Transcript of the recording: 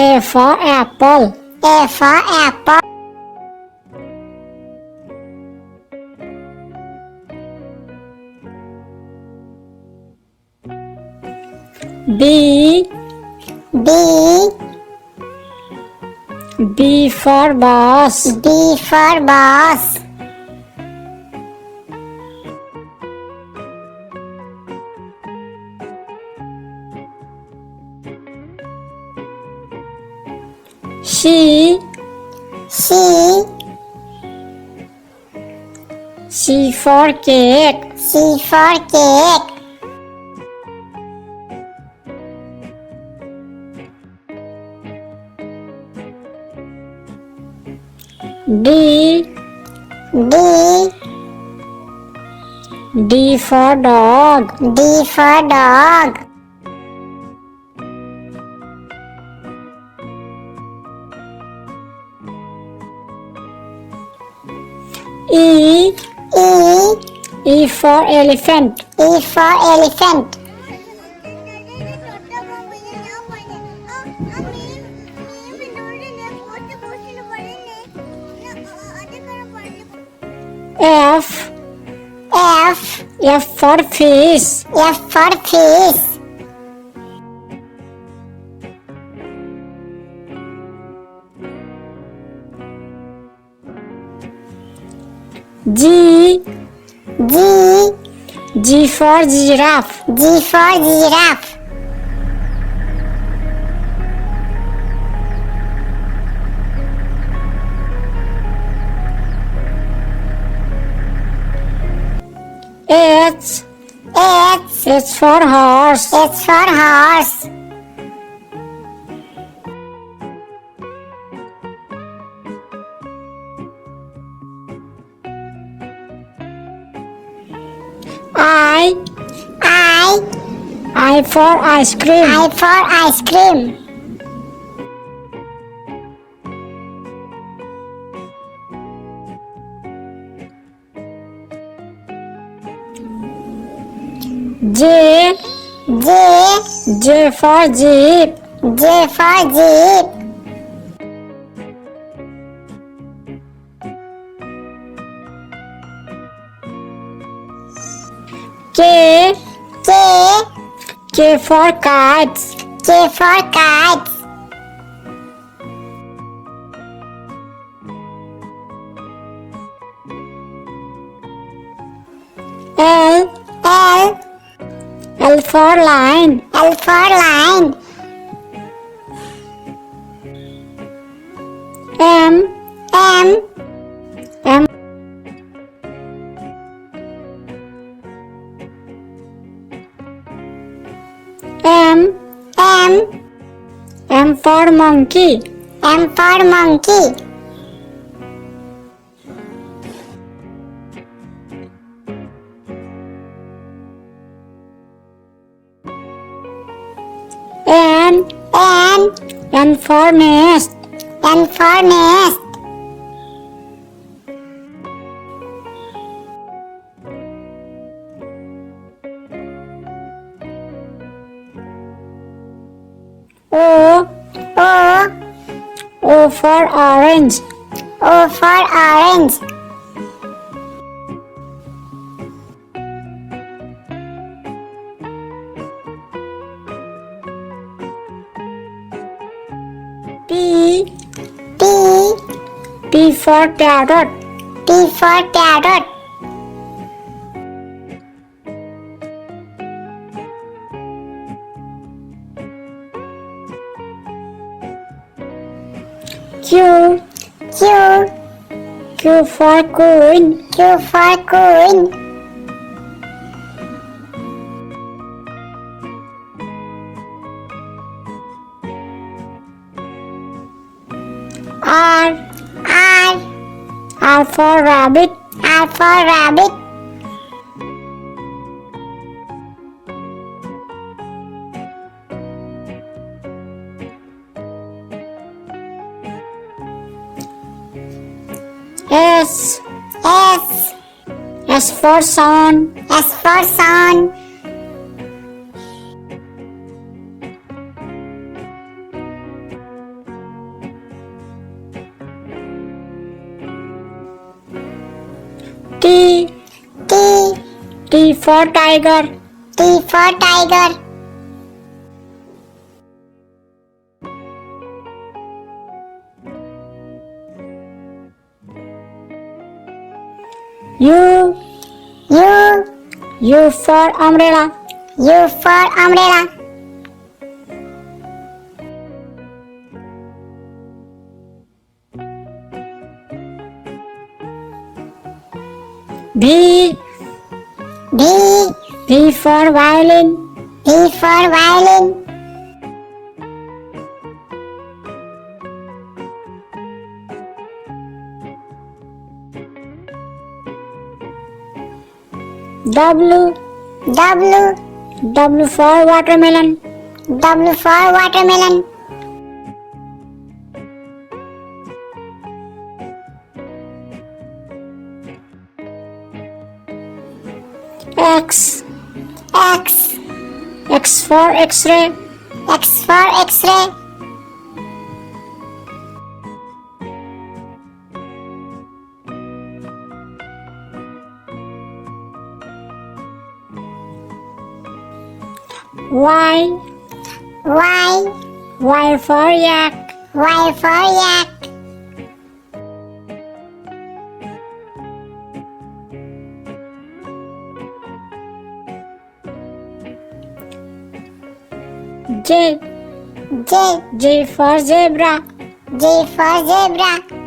A for apple. A for apple. B. B. B for bus. B for bus. C. C. C for cake. C for cake. D. D. D for dog. D for dog. E. E. E for elephant. E for elephant. F. F. F for fish. F for fish. G. G. G for giraffe. G for giraffe. H. H. H for horse. H for horse. I. I. I for ice cream. I for ice cream. J. J. J for jeep. J for jeep. K. K. K for kites. K for kites. L. L. L for lion. L for lion. M. M. M. M. M. M for monkey. M for monkey. N. N. N for nest. N for nest. O. O. O for orange. O for orange. P. P. P for parrot. P for parrot. Q. Q. Q for queen. Q for queen. R. R. R for rabbit. R for rabbit. S. S. S for sun. S for sun. for tiger. T for tiger. U. U. U for umbrella. U for umbrella. V. V. V for violin. V for violin. W. W. W for watermelon. W for watermelon. X. X. X for X-ray. X for X-ray. Y. Y. Y for yak. Y for yak. J. J. J for zebra. J for zebra.